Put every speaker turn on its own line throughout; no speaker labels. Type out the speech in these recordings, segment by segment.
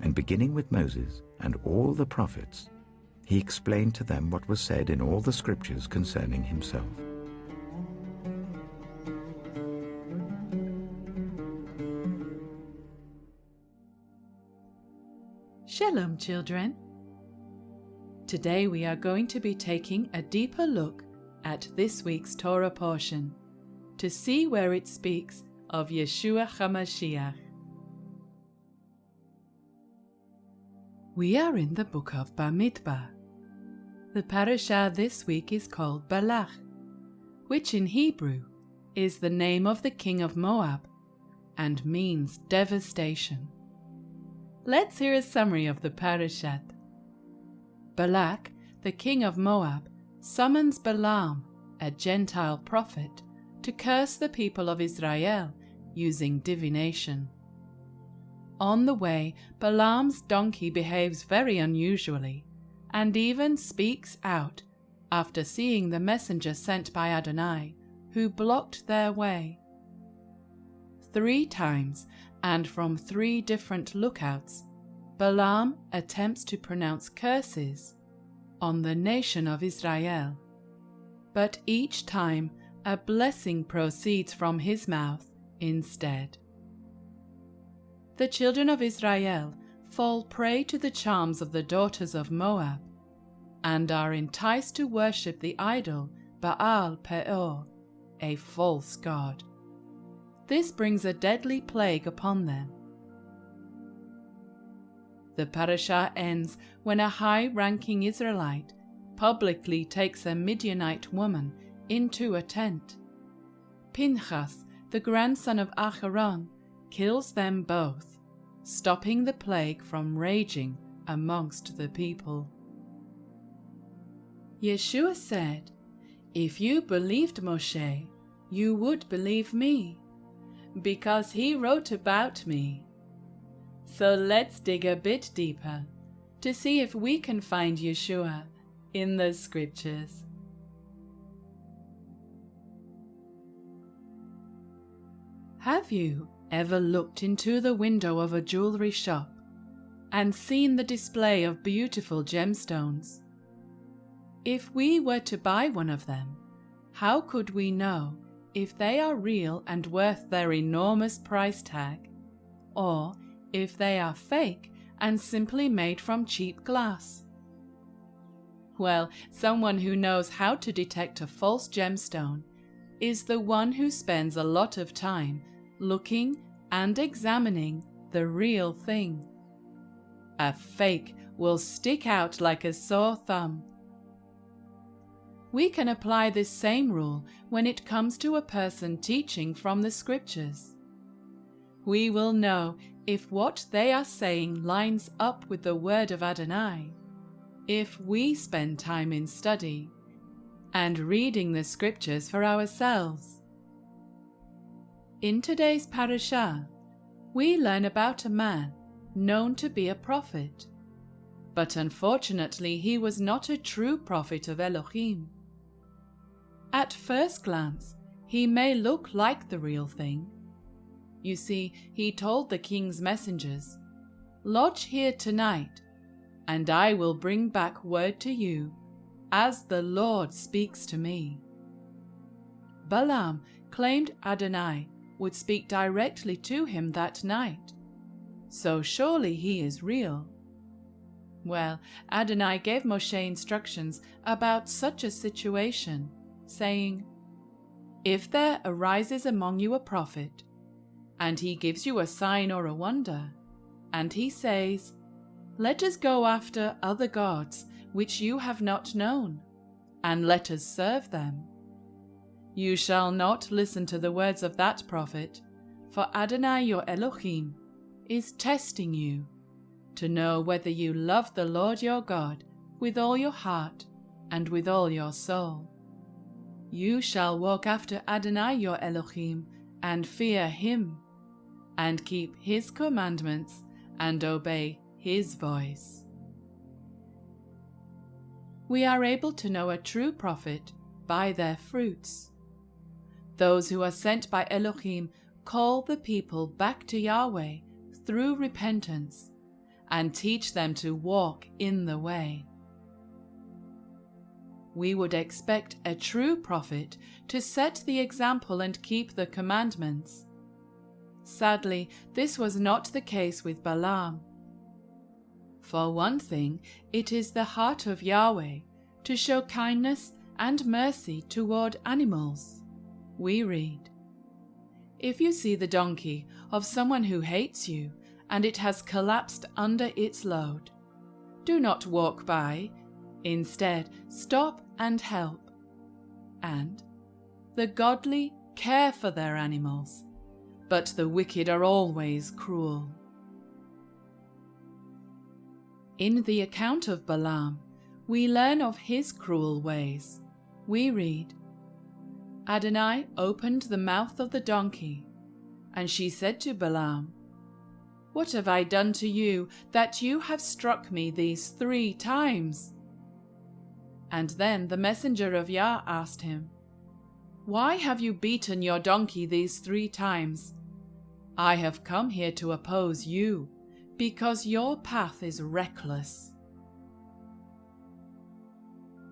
and beginning with Moses and all the prophets, he explained to them what was said in all the scriptures concerning himself.
Shalom, children. Today we are going to be taking a deeper look at this week's Torah portion to see where it speaks of Yeshua Ha'Mashiach. We are in the book of Bamidbar. The parashah this week is called Balak, which in Hebrew is the name of the king of Moab and means devastation. Let's hear a summary of the parashat. Balak, the king of Moab, summons Balaam, a Gentile prophet, to curse the people of Israel using divination. On the way, Balaam's donkey behaves very unusually and even speaks out after seeing the messenger sent by Adonai, who blocked their way. 3 times, and from 3 different lookouts, Balaam attempts to pronounce curses on the nation of Israel, but each time a blessing proceeds from his mouth instead. The children of Israel fall prey to the charms of the daughters of Moab and are enticed to worship the idol Baal Peor, a false god. This brings a deadly plague upon them. The parashah ends when a high-ranking Israelite publicly takes a Midianite woman into a tent. Pinchas, the grandson of Aharon, kills them both, stopping the plague from raging amongst the people. Yeshua said, "If you believed Moshe, you would believe me, because he wrote about me." So let's dig a bit deeper to see if we can find Yeshua in the scriptures. Have you ever looked into the window of a jewelry shop and seen the display of beautiful gemstones? If we were to buy one of them, how could we know if they are real and worth their enormous price tag, or if they are fake and simply made from cheap glass? Well, someone who knows how to detect a false gemstone is the one who spends a lot of time looking and examining the real thing. A fake will stick out like a sore thumb. We can apply this same rule when it comes to a person teaching from the scriptures. We will know if what they are saying lines up with the word of Adonai if we spend time in study and reading the scriptures for ourselves. In today's parashah, we learn about a man known to be a prophet, but unfortunately he was not a true prophet of Elohim. At first glance, he may look like the real thing. You see, he told the king's messengers, "Lodge here tonight, and I will bring back word to you, as the Lord speaks to me." Balaam claimed Adonai would speak directly to him that night, so surely he is real. Well, Adonai gave Moshe instructions about such a situation, saying, "If there arises among you a prophet, and he gives you a sign or a wonder, and he says, 'Let us go after other gods which you have not known, and let us serve them,' you shall not listen to the words of that prophet, for Adonai your Elohim is testing you to know whether you love the Lord your God with all your heart and with all your soul. You shall walk after Adonai your Elohim and fear him, and keep his commandments and obey his voice." We are able to know a true prophet by their fruits. Those who are sent by Elohim call the people back to Yahweh through repentance and teach them to walk in the way. We would expect a true prophet to set the example and keep the commandments. Sadly, this was not the case with Balaam. For one thing, it is the heart of Yahweh to show kindness and mercy toward animals. We read, "If you see the donkey of someone who hates you, and it has collapsed under its load, do not walk by. Instead, stop and help." And, "The godly care for their animals, but the wicked are always cruel." In the account of Balaam, we learn of his cruel ways. We read, "Adonai opened the mouth of the donkey, and she said to Balaam, 'What have I done to you that you have struck me these 3 times?' And then the messenger of Yah asked him, 'Why have you beaten your donkey these 3 times? I have come here to oppose you, because your path is reckless.'"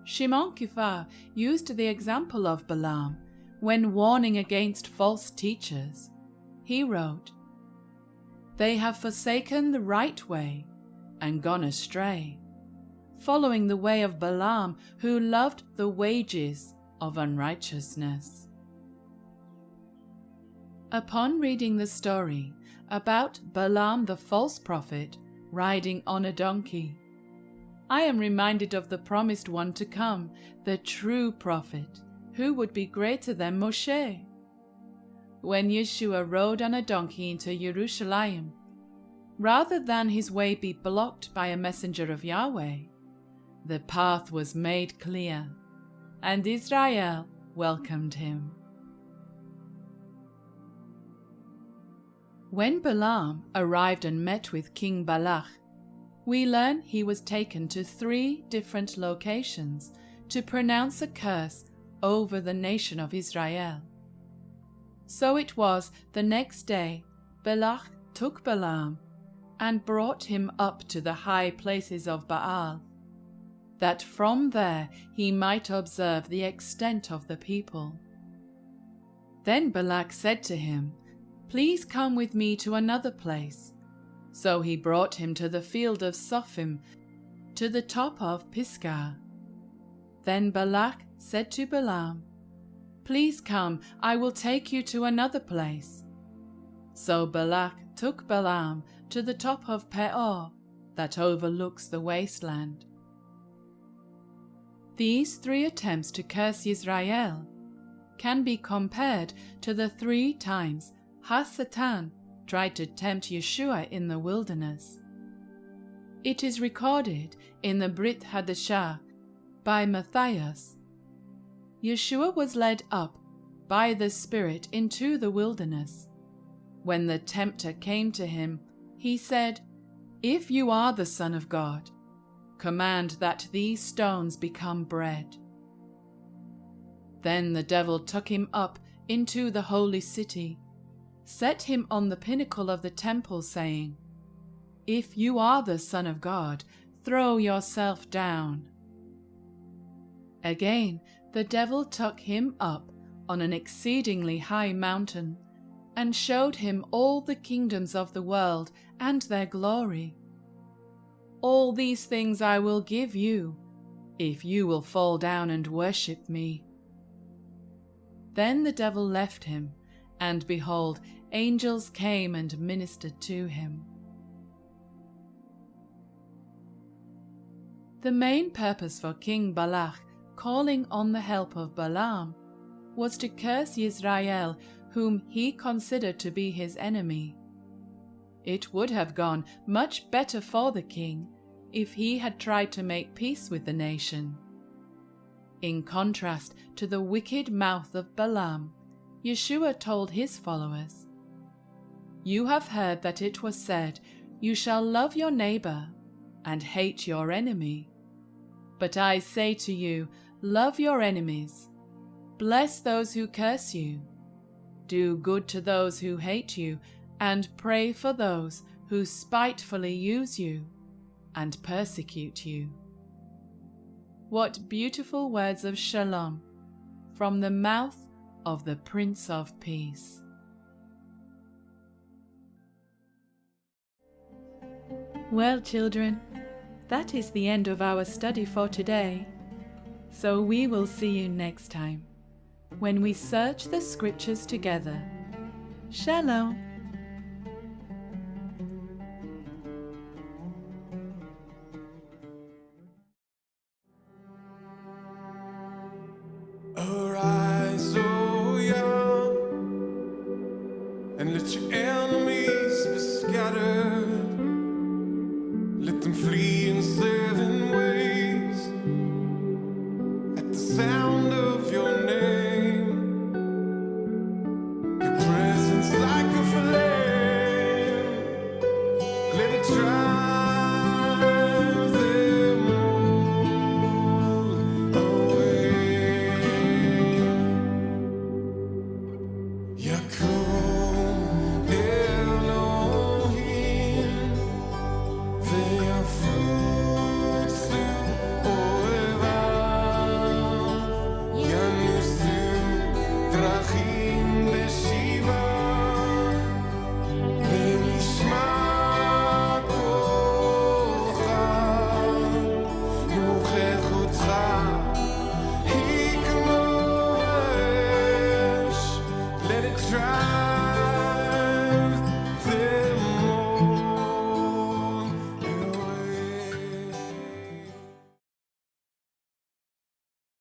Shimon Kifar used the example of Balaam when warning against false teachers. He wrote, "They have forsaken the right way and gone astray, following the way of Balaam, who loved the wages of unrighteousness." Upon reading the story about Balaam the false prophet riding on a donkey, I am reminded of the promised one to come, the true prophet, who would be greater than Moshe. When Yeshua rode on a donkey into Jerusalem, rather than his way be blocked by a messenger of Yahweh, the path was made clear, and Israel welcomed him. When Balaam arrived and met with King Balak, we learn he was taken to 3 different locations to pronounce a curse over the nation of Israel. So it was the next day Balak took Balaam and brought him up to the high places of Baal, that from there he might observe the extent of the people. Then Balak said to him, "Please come with me to another place." So he brought him to the field of Sophim, to the top of Pisgah. Then Balak said to Balaam, "Please come, I will take you to another place." So Balak took Balaam to the top of Peor, that overlooks the wasteland. These 3 attempts to curse Israel can be compared to the 3 times Ha-Satan tried to tempt Yeshua in the wilderness. It is recorded in the Brit Hadashah by Matthias. Yeshua was led up by the Spirit into the wilderness. When the tempter came to him, he said, "If you are the Son of God, command that these stones become bread." Then the devil took him up into the holy city, set him on the pinnacle of the temple, saying, "If you are the Son of God, throw yourself down." Again, the devil took him up on an exceedingly high mountain, and showed him all the kingdoms of the world and their glory. "All these things I will give you, if you will fall down and worship me." Then the devil left him, and behold, angels came and ministered to him. The main purpose for King Balak calling on the help of Balaam was to curse Israel, whom he considered to be his enemy. It would have gone much better for the king if he had tried to make peace with the nation. In contrast to the wicked mouth of Balaam, Yeshua told his followers, "You have heard that it was said, 'You shall love your neighbor and hate your enemy.' But I say to you, love your enemies, bless those who curse you, do good to those who hate you, and pray for those who spitefully use you and persecute you. What beautiful words of shalom from the mouth of the Prince of Peace. Well, children, that is the end of our study for today. So we will see you next time when we search the scriptures together. Shalom.
Arise, O young, and let your enemies be scattered. Let them flee and say